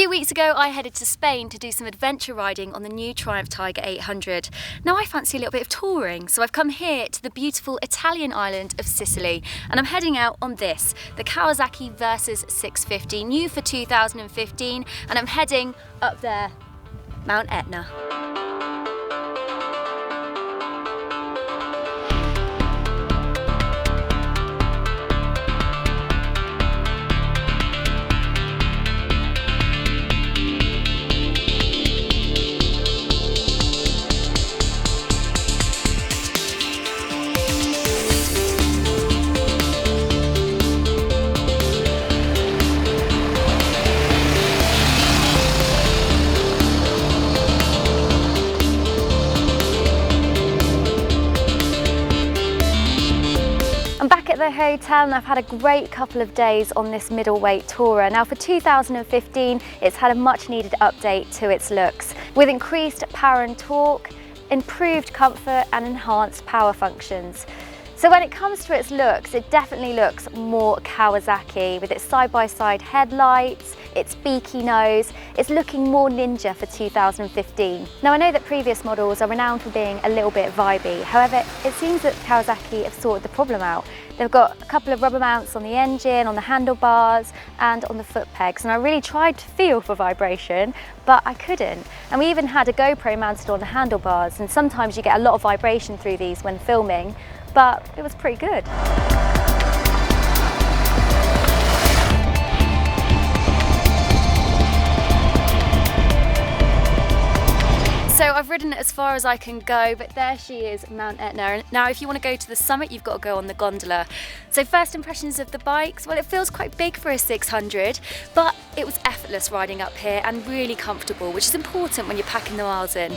2 weeks ago I headed to Spain to do some adventure riding on the new Triumph Tiger 800. Now I fancy a little bit of touring, so I've come here to the beautiful Italian island of Sicily and I'm heading out on this, the Kawasaki Versys 650, new for 2015, and I'm heading up there, Mount Etna. I'm back at the hotel and I've had a great couple of days on this middleweight tourer. Now for 2015, it's had a much needed update to its looks, with increased power and torque, improved comfort and enhanced power functions. So when it comes to its looks, it definitely looks more Kawasaki with its side-by-side headlights, its beaky nose. It's looking more ninja for 2015. Now I know that previous models are renowned for being a little bit vibey. However, it seems that Kawasaki have sorted the problem out. They've got a couple of rubber mounts on the engine, on the handlebars and on the foot pegs, and I really tried to feel for vibration, but I couldn't. And we even had a GoPro mounted on the handlebars, and sometimes you get a lot of vibration through these when filming, but it was pretty good. So I've ridden it as far as I can go, but there she is, Mount Etna. Now if you want to go to the summit, you've got to go on the gondola. So first impressions of the bikes, well, it feels quite big for a 600, but it was effortless riding up here and really comfortable, which is important when you're packing the miles in.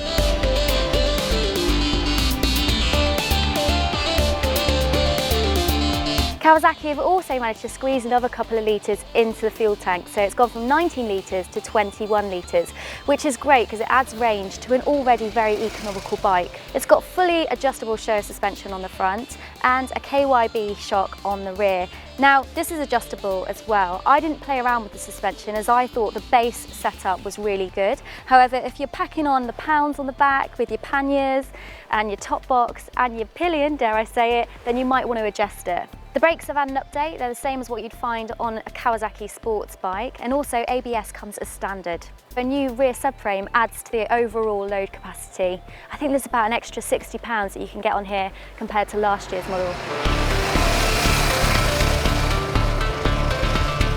Kawasaki have also managed to squeeze another couple of litres into the fuel tank, so it's gone from 19 litres to 21 litres, which is great because it adds range to an already very economical bike. It's got fully adjustable show suspension on the front and a KYB shock on the rear. Now this is adjustable as well. I didn't play around with the suspension as I thought the base setup was really good. However, if you're packing on the pounds on the back with your panniers and your top box and your pillion, dare I say it, then you might want to adjust it. The brakes have had an update. They're the same as what you'd find on a Kawasaki sports bike, and also ABS comes as standard. A new rear subframe adds to the overall load capacity. I think there's about an extra £60 that you can get on here compared to last year's model.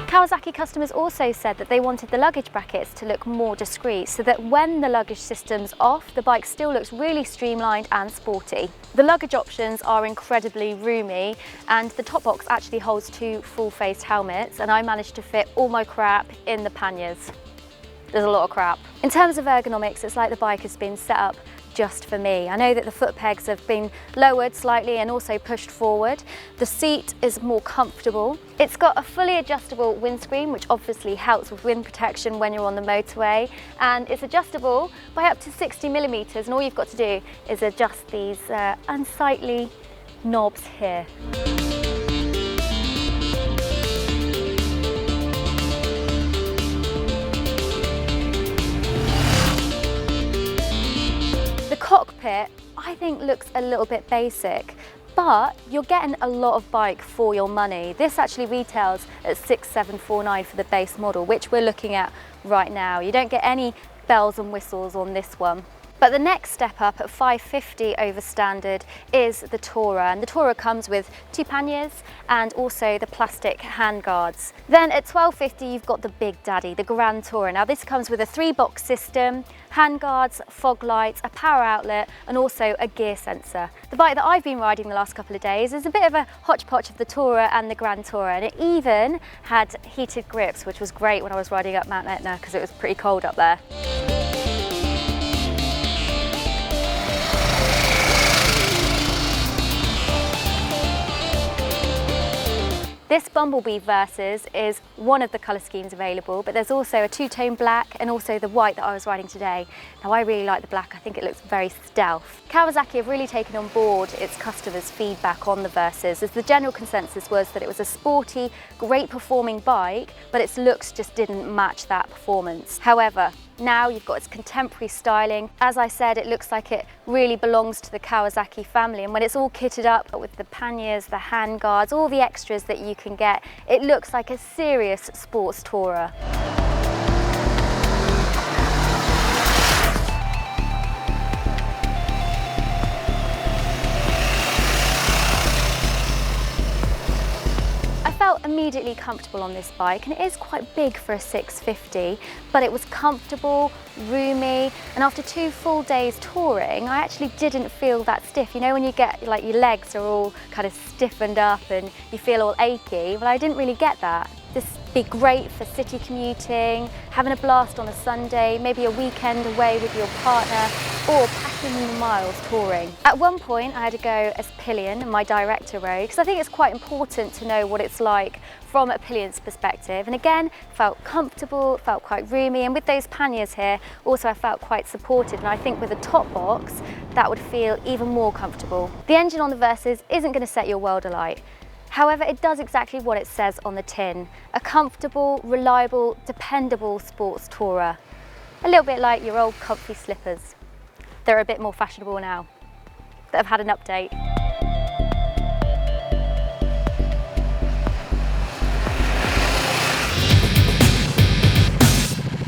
Kawasaki customers also said that they wanted the luggage brackets to look more discreet, so that when the luggage system's off, the bike still looks really streamlined and sporty. The luggage options are incredibly roomy, and the top box actually holds two full-faced helmets, and I managed to fit all my crap in the panniers. There's a lot of crap. In terms of ergonomics, it's like the bike has been set up just for me. I know that the foot pegs have been lowered slightly and also pushed forward. The seat is more comfortable. It's got a fully adjustable windscreen, which obviously helps with wind protection when you're on the motorway, and it's adjustable by up to 60mm, and all you've got to do is adjust these unsightly knobs here. The cockpit, I think, looks a little bit basic, but you're getting a lot of bike for your money. This actually retails at $6,749 for the base model, which we're looking at right now. You don't get any bells and whistles on this one. But the next step up at $550 over standard is the Tourer, and the Tourer comes with two panniers and also the plastic handguards. Then at $1250 you've got the big daddy, the Grand Tourer. Now this comes with a 3-box system, handguards, fog lights, a power outlet and also a gear sensor. The bike that I've been riding the last couple of days is a bit of a hodgepodge of the Tourer and the Grand Tourer, and it even had heated grips, which was great when I was riding up Mount Etna because it was pretty cold up there. This Bumblebee Versys is one of the colour schemes available, but there's also a two-tone black and also the white that I was riding today. Now I really like the black, I think it looks very stealth. Kawasaki have really taken on board its customers' feedback on the Versys, as the general consensus was that it was a sporty, great performing bike, but its looks just didn't match that performance. However, now you've got its contemporary styling. As I said, it looks like it really belongs to the Kawasaki family, and when it's all kitted up with the panniers, the handguards, all the extras that you can get, it looks like a serious sports tourer. I felt immediately comfortable on this bike, and it is quite big for a 650, but it was comfortable, roomy, and after 2 full days touring, I actually didn't feel that stiff. You know when you get like your legs are all kind of stiffened up and you feel all achy? Well, I didn't really get that. This would be great for city commuting, having a blast on a Sunday, maybe a weekend away with your partner, or packing miles touring. At one point I had to go as pillion and my director rode, because I think it's quite important to know what it's like from a pillion's perspective. And again, felt comfortable, felt quite roomy, and with those panniers here, also I felt quite supported, and I think with a top box, that would feel even more comfortable. The engine on the Versys isn't going to set your world alight. However, it does exactly what it says on the tin. A comfortable, reliable, dependable sports tourer. A little bit like your old comfy slippers. They're a bit more fashionable now, that have had an update.